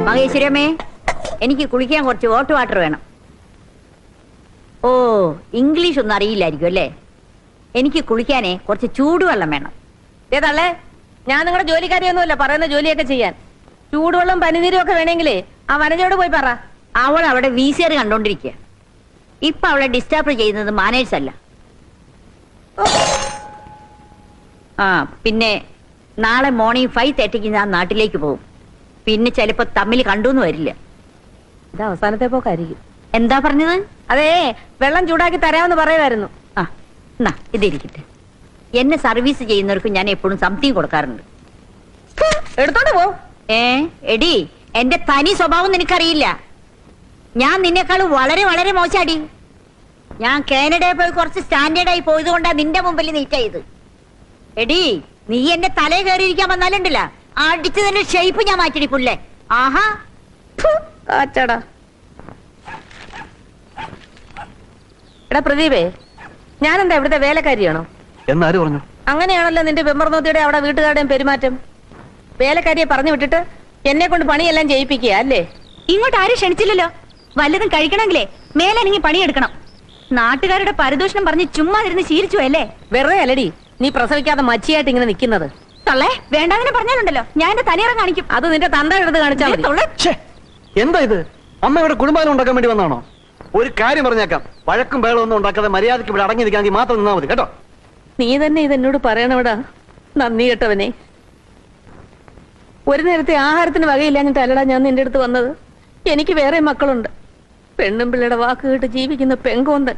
മഹേശ്വരമ്മേ, എനിക്ക് കുളിക്കാൻ കുറച്ച് ഹോട്ട് വാട്ടർ വേണം. ഓ, ഇംഗ്ലീഷ് ഒന്നും അറിയില്ലായിരിക്കും അല്ലേ? എനിക്ക് കുളിക്കാനേ കുറച്ച് ചൂടുവെള്ളം വേണം. ഏതല്ലേ, ഞാൻ നിങ്ങളുടെ ജോലിക്കാരിയൊന്നുമല്ല, പറയുന്ന ജോലിയൊക്കെ ചെയ്യാൻ. ചൂടുവെള്ളം പനിനീരും ഒക്കെ വേണമെങ്കിലേ ആ വനജയോട് പോയി പറ. അവൾ അവിടെ VCR കണ്ടോണ്ടിരിക്കുക. ഇപ്പൊ അവളെ ഡിസ്റ്റർബ് ചെയ്യുന്നത് മാനേഴ്സ് അല്ല. ആ, പിന്നെ നാളെ മോർണിംഗ് 5:30 ഞാൻ നാട്ടിലേക്ക് പോകും. പിന്നെ ചിലപ്പോ തമ്മിൽ കണ്ടൂന്ന് വരില്ല. ഇത് അവസാനത്തെ പോക്കായിരിക്കും. എന്താ പറഞ്ഞത്? അതേ, വെള്ളം ചൂടാക്കി തരാമെന്ന് പറയുമായിരുന്നു. ആ, എന്നാ ഇതിരിക്കട്ടെ. എന്നെ സർവീസ് ചെയ്യുന്നവർക്ക് ഞാൻ എപ്പോഴും സംതിങ് കൊടുക്കാറുണ്ട്. എടുത്തോണ്ട് പോ. എടി, എന്റെ തനി സ്വഭാവം നിനക്കറിയില്ല. ഞാൻ നിന്നെക്കാളും വളരെ വളരെ മോശാടി. ഞാൻ കാനഡയിൽ പോയി കുറച്ച് സ്റ്റാൻഡേർഡായി പോയത് കൊണ്ടാ നിന്റെ മുമ്പിൽ നീറ്റായത്. എടി, നീ എന്റെ തലേ കയറിയിരിക്കാൻ വന്നാലുണ്ടല്ല, അടിച്ചതിന്റെ ഷേപ്പ് ഞാൻ മാറ്റിടി പുല്ലേ. ആഹാ, കാച്ചടാ. എടാ പ്രദീപേ, ഞാനെന്താ ഇവിടുത്തെ വേലക്കാരിയാണോ? എന്നാര് പറഞ്ഞു? അങ്ങനെയാണല്ലോ നിന്റെ വെമ്പർനോത്തിയുടെ അവിടെ വീട്ടുകാരുടെയും പെരുമാറ്റം. വേലക്കാരിയെ പറഞ്ഞു വിട്ടിട്ട് എന്നെ കൊണ്ട് പണിയെല്ലാം ചെയ്യിപ്പിക്കുക അല്ലേ? ഇങ്ങോട്ട് ആരും ക്ഷണിച്ചില്ലല്ലോ. വല്ലതും കഴിക്കണമെങ്കിലേ മേലനങ്ങി പണിയെടുക്കണം. നാട്ടുകാരുടെ പരിദൂഷണം പറഞ്ഞ് ചുമ്മാ ഇരുന്ന് ശീലിച്ചു അല്ലേ? വെറുതെ അല്ലടി നീ പ്രസവിക്കാതെ മച്ചിയായിട്ട് ഇങ്ങനെ നിൽക്കുന്നത്. തള്ളേ, വേണ്ടാതിനെ പറഞ്ഞാലുണ്ടല്ലോ ഞാൻ എന്റെ തനിയിറം കാണിക്കും. അത് നിന്റെ തന്ത എടുത്ത് കാണിച്ചാൽ മതി. എന്താ ഇത്? അമ്മ ഇവിടെ കുടുംബാനം ഉണ്ടാക്കാൻ വേണ്ടി വന്നാണോ? ഒരു കാര്യം പറഞ്ഞേക്കാം, വഴക്കും ബഹളം ഒന്നും ഉണ്ടാക്കാതെ മര്യാദയ്ക്ക് ഇവിടെ അടങ്ങി നിൽക്കാമെങ്കിൽ മാത്രം നിന്നാ മതി കേട്ടോ. നീ തന്നെ ഇതെന്നോട് പറയണവിടാ, നന്ദി കേട്ടവനെ. ഒരു നേരത്തെ ആഹാരത്തിന് വകയില്ലാഞ്ഞിട്ടല്ലടാ ഞാൻ നിന്റെ അടുത്ത് വന്നത്. എനിക്ക് വേറെ മക്കളുണ്ട്. പെണ്ണും പിള്ളയുടെ വാക്ക് കേട്ട് ജീവിക്കുന്ന പെങ്കോന്തൻ.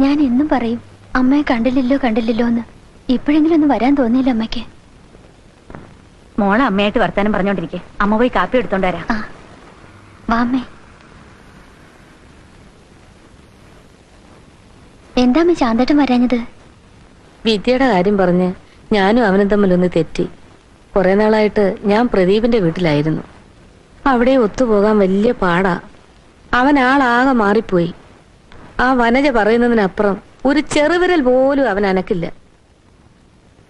ഞാൻ എന്നും പറയും അമ്മയെ കണ്ടില്ലല്ലോ കണ്ടില്ലല്ലോ എന്ന്. ഇപ്പോഴെങ്കിലും ഒന്ന് വരാൻ തോന്നിയില്ല അമ്മയ്ക്ക്. മോളെ അമ്മയായിട്ട് വർത്താനം പറഞ്ഞോണ്ടിരിക്കെ, അമ്മ പോയി കാപ്പി എടുത്തോണ്ട് വരാം. വാമ്മേ. എന്താ അമ്മ ശാന്തേട്ടൻ വരാഞ്ഞത്? വിദ്യയുടെ കാര്യം പറഞ്ഞ് ഞാനും അവനും തമ്മിലൊന്ന് തെറ്റി. കുറെ നാളായിട്ട് ഞാൻ പ്രദീപിന്റെ വീട്ടിലായിരുന്നു. അവിടെ ഒത്തുപോകാൻ വലിയ പാടാ. അവൻ ആളാകെ മാറിപ്പോയി. ആ വനജ പറയുന്നതിനപ്പുറം ഒരു ചെറുവിരൽ പോലും അവൻ അനക്കില്ല.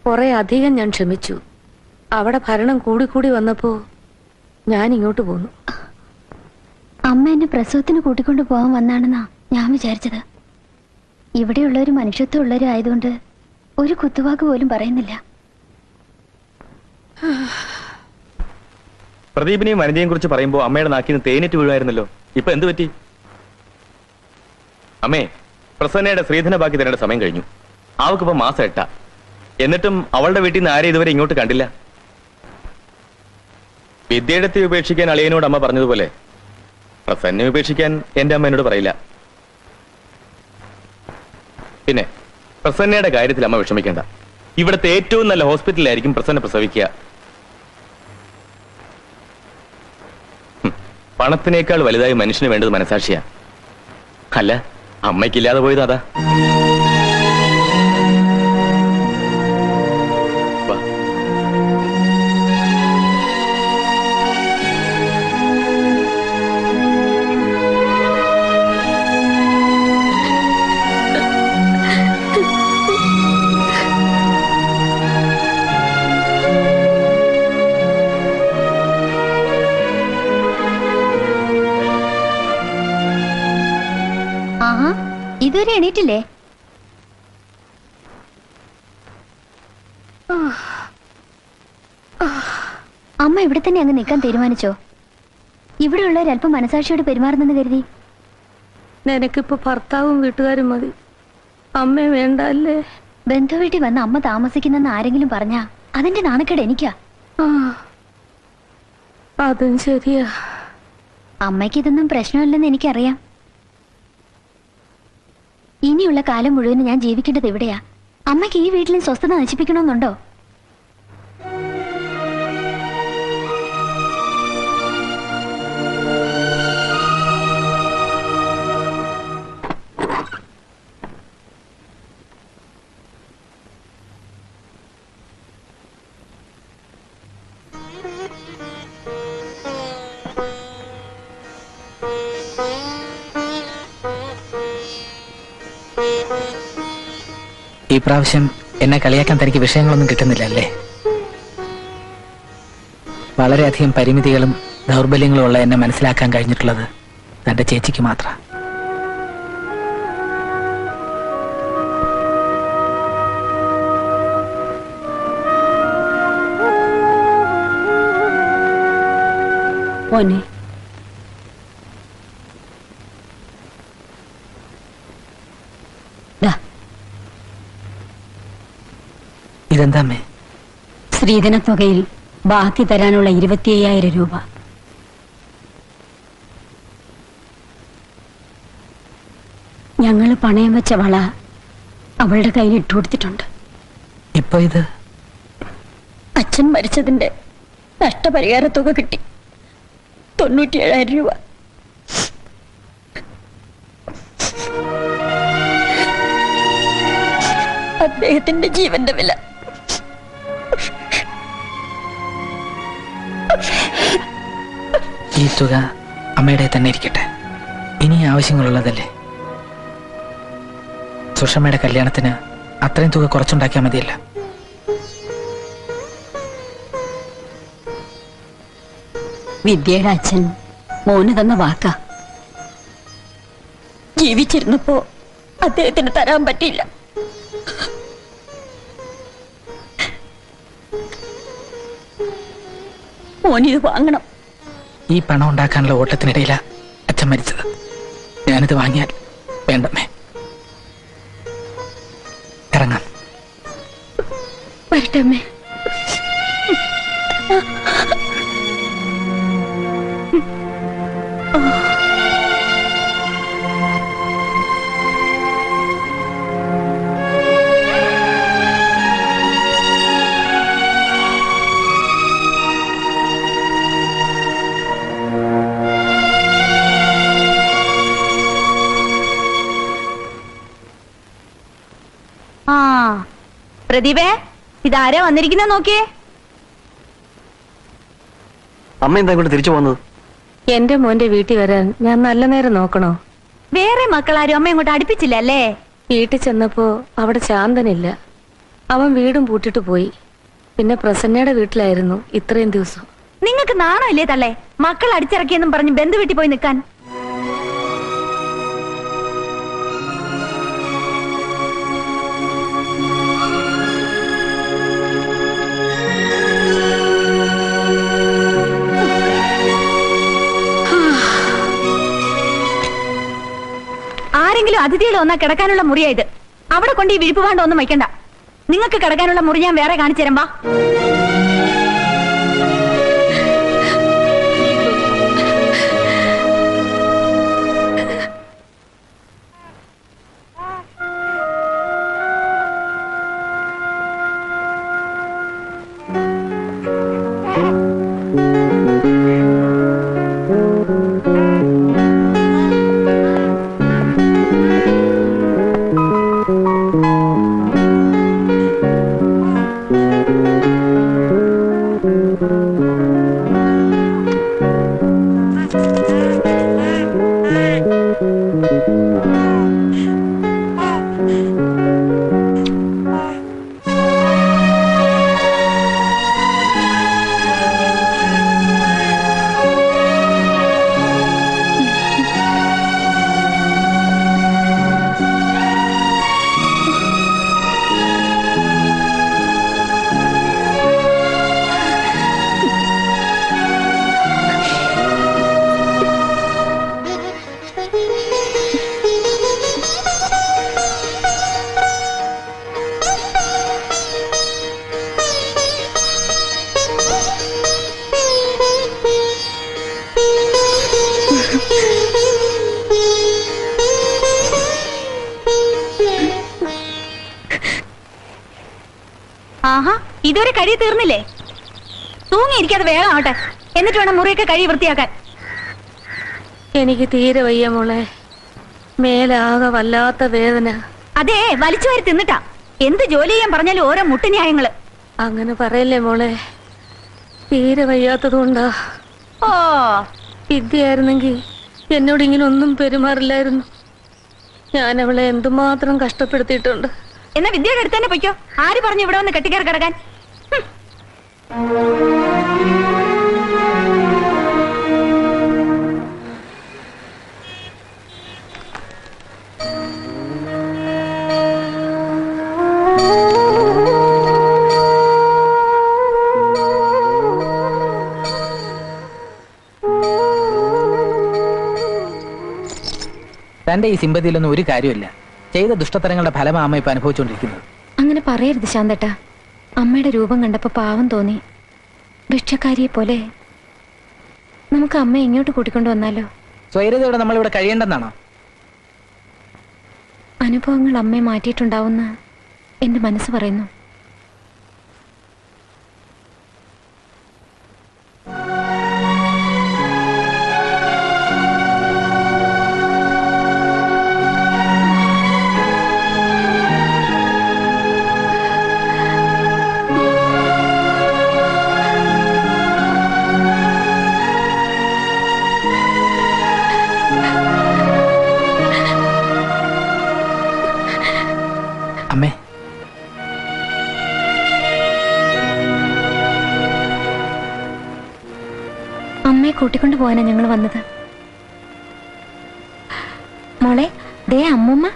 കുറെ അധികം ഞാൻ ക്ഷമിച്ചു. അവിടെ ഭരണം കൂടിക്കൂടി വന്നപ്പോ ഞാൻ ഇങ്ങോട്ട് പോന്നു. അമ്മ എന്നെ പ്രസവത്തിന് കൂട്ടിക്കൊണ്ട് പോകാൻ വന്നാണെന്നാ ഞാൻ വിചാരിച്ചത്. ഇവിടെയുള്ളവര് മനുഷ്യത്വമുള്ളവരും ആയതുകൊണ്ട് ഒരു കുത്തുവാക്ക് പോലും പറയുന്നില്ല. പ്രദീപിനെയും വനജയെയും കുറിച്ച് പറയുമ്പോ അമ്മയുടെ നാക്കിന് തേനിറ്റ് വീഴുമായിരുന്നല്ലോ. ഇപ്പൊ എന്ത് പറ്റി? അമ്മേ, പ്രസന്നയുടെ ശ്രീധന ബാക്കി തരേണ്ട സമയം കഴിഞ്ഞു. അവക്കിപ്പോ മാസം 8. എന്നിട്ടും അവളുടെ വീട്ടിൽ നിന്ന് ആരെയും ഇതുവരെ ഇങ്ങോട്ട് കണ്ടില്ല. വിദ്യയെടുത്ത് ഉപേക്ഷിക്കാൻ അളിയനോട് അമ്മ പറഞ്ഞതുപോലെ പ്രസന്നെ ഉപേക്ഷിക്കാൻ എന്റെ അമ്മ എന്നോട് പറയില്ല. പിന്നെ പ്രസന്നയുടെ കാര്യത്തിൽ അമ്മ വിഷമിക്കേണ്ട. ഇവിടുത്തെ ഏറ്റവും നല്ല ഹോസ്പിറ്റലിലായിരിക്കും പ്രസന്ന പ്രസവിക്കുക. പണത്തിനേക്കാൾ വലുതായി മനുഷ്യന് വേണ്ടത് മനസാക്ഷിയാ. അല്ല, അമ്മയ്ക്കില്ലാതെ പോയത് അതാ. ഇതുവരെ എണീറ്റില്ലേ? അമ്മ ഇവിടെ തന്നെ അങ്ങ് നിൽക്കാൻ തീരുമാനിച്ചോ? ഇവിടെയുള്ളവരല്പം മനസാക്ഷിയോട് പെരുമാറുന്നെന്ന് കരുതി. നിനക്കിപ്പോ ഭർത്താവും വീട്ടുകാരും മതി, അമ്മ വേണ്ട അല്ലേ? ബന്ധുവീട്ടിൽ വന്ന് അമ്മ താമസിക്കുന്നെന്ന് ആരെങ്കിലും പറഞ്ഞാ അതിന്റെ നാണക്കേട് എനിക്കാ. അതും ശരിയാ. അമ്മയ്ക്ക് ഇതൊന്നും പ്രശ്നമില്ലെന്ന് എനിക്കറിയാം. ഇനിയുള്ള കാലം മുഴുവൻ ഞാൻ ജീവിക്കേണ്ടത് എവിടെയാ? അമ്മയ്ക്ക് ഈ വീട്ടിലും സ്വസ്ഥത നശിപ്പിക്കണമെന്നുണ്ടോ? ഈ പ്രാവശ്യം എന്നെ കളിയാക്കാൻ തനിക്ക് വിഷയങ്ങളൊന്നും കിട്ടുന്നില്ല അല്ലേ? വളരെയധികം പരിമിതികളും ദൗർബല്യങ്ങളും ഉള്ള എന്നെ മനസ്സിലാക്കാൻ കഴിഞ്ഞിട്ടുള്ളത് തന്റെ ചേച്ചിക്ക് മാത്രം. മോനെ, ഇതെന്താ അമ്മേ? സ്ത്രീധന തുകയിൽ ബാക്കി തരാനുള്ള 25,000 രൂപ. ഞങ്ങൾ പണയം വെച്ച വള അവളുടെ കയ്യിൽ ഇട്ടുകൊടുത്തിട്ടുണ്ട്. ഇപ്പൊ ഇത് അച്ഛൻ മരിച്ചതിന്റെ നഷ്ടപരിഹാര തുക കിട്ടി, 97,000 രൂപ. അദ്ദേഹത്തിന്റെ ജീവന്റെ വില. ഈ തുക അമ്മയുടെ തന്നെ ഇരിക്കട്ടെ. ഇനി ആവശ്യങ്ങളുള്ളതല്ലേ? സുഷമ്മയുടെ കല്യാണത്തിന് അത്രയും തുക കുറച്ചുണ്ടാക്കിയാൽ മതിയല്ല. വിദ്യയുടെ അച്ഛൻ മോന് തന്ന വാക്കാ. ജീവിച്ചിരുന്നപ്പോ അദ്ദേഹത്തിന് തരാൻ പറ്റിയില്ല. മോനിത് വാങ്ങണം. ഈ പണം ഉണ്ടാക്കാനുള്ള ഓട്ടത്തിനിടയില അച്ഛൻ മരിച്ചത്. ഞാനിത് വാങ്ങിയാൽ വേണ്ടമ്മേ. ഇറങ്ങാം. വരട്ടമ്മേ. പ്രദീപേ, ഇതാരാ വന്നിരിക്കുന്ന നോക്കിയേ. അമ്മ എന്താ ഇങ്ങോട്ട് തിരിച്ചു പോകുന്നത്? എന്റെ മോന്റെ വീട്ടിൽ വരാൻ ഞാൻ നല്ല നേരം നോക്കണോ? വേറെ മക്കളാരും അമ്മ ഇങ്ങോട്ട് അടുപ്പിച്ചില്ല അല്ലേ? വീട്ടിൽ ചെന്നപ്പോ അവിടെ ശാന്തനില്ല. അവൻ വീടും പൂട്ടിട്ട് പോയി. പിന്നെ പ്രസന്നയുടെ വീട്ടിലായിരുന്നു ഇത്രയും ദിവസം. നിങ്ങൾക്ക് നാണമില്ലേ തള്ളേ, മക്കൾ അടിച്ചിറക്കിയെന്നും പറഞ്ഞ് ബന്ധു വീട്ടിൽ പോയി നിൽക്കാൻ? ആരെങ്കിലും അതിഥികൾ വന്നാൽ കിടക്കാനുള്ള മുറിയായത്. അവിടെ കൊണ്ട് ഈ വിരിപ്പ് വേണ്ട ഒന്നും വയ്ക്കണ്ട. നിങ്ങൾക്ക് കിടക്കാനുള്ള മുറി ഞാൻ വേറെ കാണിച്ചു തരാം. വാ. ആഹാ, ഇതുവരെ കഴി തീർന്നില്ലേ? തൂങ്ങിയിരിക്കാതെ വേഗം ആവട്ടെ, എന്നിട്ട് വേണം മുറിയൊക്കെ കഴി വൃത്തിയാക്കാൻ. എനിക്ക് തീരെ വയ്യ മോളെ, മേലാകെ വല്ലാത്ത വേദന. അതെ, വലിച്ചു വാരി തിന്നിട്ടാ. എന്ത് ജോലി ചെയ്യാൻ പറഞ്ഞാലും ഓരോ മുട്ടുന്യായങ്ങള്. അങ്ങനെ പറയല്ലേ മോളെ, തീരെ വയ്യാത്തതുകൊണ്ടാ. ഓ, വിദ്യയായിരുന്നെങ്കിൽ എന്നോട് ഇങ്ങനെ ഒന്നും പെരുമാറില്ലായിരുന്നു. ഞാൻ അവളെ എന്തുമാത്രം കഷ്ടപ്പെടുത്തിയിട്ടുണ്ട്. എന്നാ വിദ്യയുടെ അടുത്ത് തന്നെ പൊയ്ക്കോ. ആര് പറഞ്ഞു ഇവിടെ വന്ന് കെട്ടിക്കയറി കിടക്കാൻ? തന്റെ ഈ സിമ്പതിയിലൊന്നും ഒരു കാര്യമില്ല. ചെയ്ത ദുഷ്ടത്തരങ്ങളുടെ ഫലമാണ് അമ്മ ഇപ്പൊ അനുഭവിച്ചുകൊണ്ടിരിക്കുന്നത്. അങ്ങനെ പറയരുത് ശാന്തേട്ടാ. അമ്മയുടെ രൂപം കണ്ടപ്പോ പാവം തോന്നി. ഭിക്ഷക്കാരിയെ പോലെ. നമുക്ക് അമ്മയെ ഇങ്ങോട്ട് കൂട്ടിക്കൊണ്ടു വന്നാലോ? സ്വൈരതയോടെ നമ്മളിവിടെ കഴിയേണ്ടെന്നാണോ? അനുഭവങ്ങൾ അമ്മയെ മാറ്റിയിട്ടുണ്ടാവുന്ന എന്റെ മനസ്സ് പറയുന്നു. അമ്മേ, അമ്മയെ കൂട്ടിക്കൊണ്ടു പോകാനാ ഞങ്ങൾ വന്നത്. മോളെ, ദേ അമ്മൂമ്മ.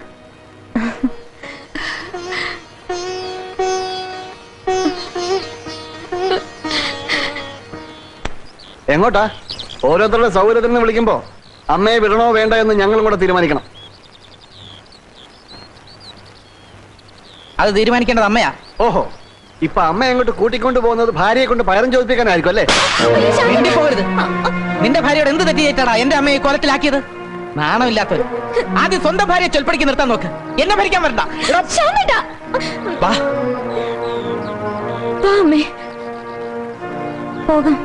എങ്ങോട്ടാ? ഓരോരുത്തരുടെ സൗകര്യത്തിന് വിളിക്കുമ്പോ അമ്മയെ വിടണോ വേണ്ട എന്ന് ഞങ്ങളും കൂടെ തീരുമാനിക്കണം. അത് തീരുമാനിക്കേണ്ടത് അമ്മയാ. ഓഹോ, ഇപ്പൊ അമ്മ എങ്ങോട്ട് കൂട്ടിക്കൊണ്ട് പോകുന്നത് ഭാര്യയെ കൊണ്ട് പകരം ചോദിപ്പിക്കാനായിരിക്കും അല്ലേ? പോകരുത്. നിന്റെ ഭാര്യയോട് എന്ത് തെറ്റി ചെയ്തിട്ടാടാ എന്റെ അമ്മയെ കൊലത്തിലാക്കിയത്? നാണമില്ലാത്തവർ. ആദ്യം സ്വന്തം ഭാര്യയെ ചൊൽപ്പടിക്ക് നിർത്താൻ നോക്ക്. എന്നെ ഭരിക്കാൻ വരണ്ട. വാ. അമ്മേ, പോകാം.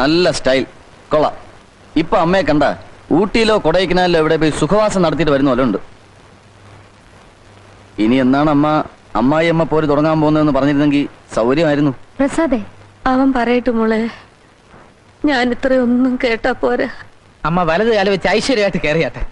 നല്ല സ്റ്റൈൽ, കൊള്ളാം. ഇപ്പൊ അമ്മയെ കണ്ട ഊട്ടിയിലോ കൊടൈക്കനാലിലോ എവിടെ പോയി സുഖവാസം നടത്തിയിട്ട് വരുന്ന പോലെ ഉണ്ട്. ഇനി എന്നാണ് അമ്മായിയമ്മ പോര് തുടങ്ങാൻ പോകുന്നതെന്ന് പറഞ്ഞിരുന്നെങ്കിൽ സൗകര്യമായിരുന്നു. പ്രസാദേ, അവൻ പറയട്ടെ മോളെ. ഞാൻ ഇത്രയൊന്നും കേട്ടാ പോരാ. അമ്മ വലത് കാലം വെച്ച് ഐശ്വര്യമായിട്ട് കയറിയാട്ടെ.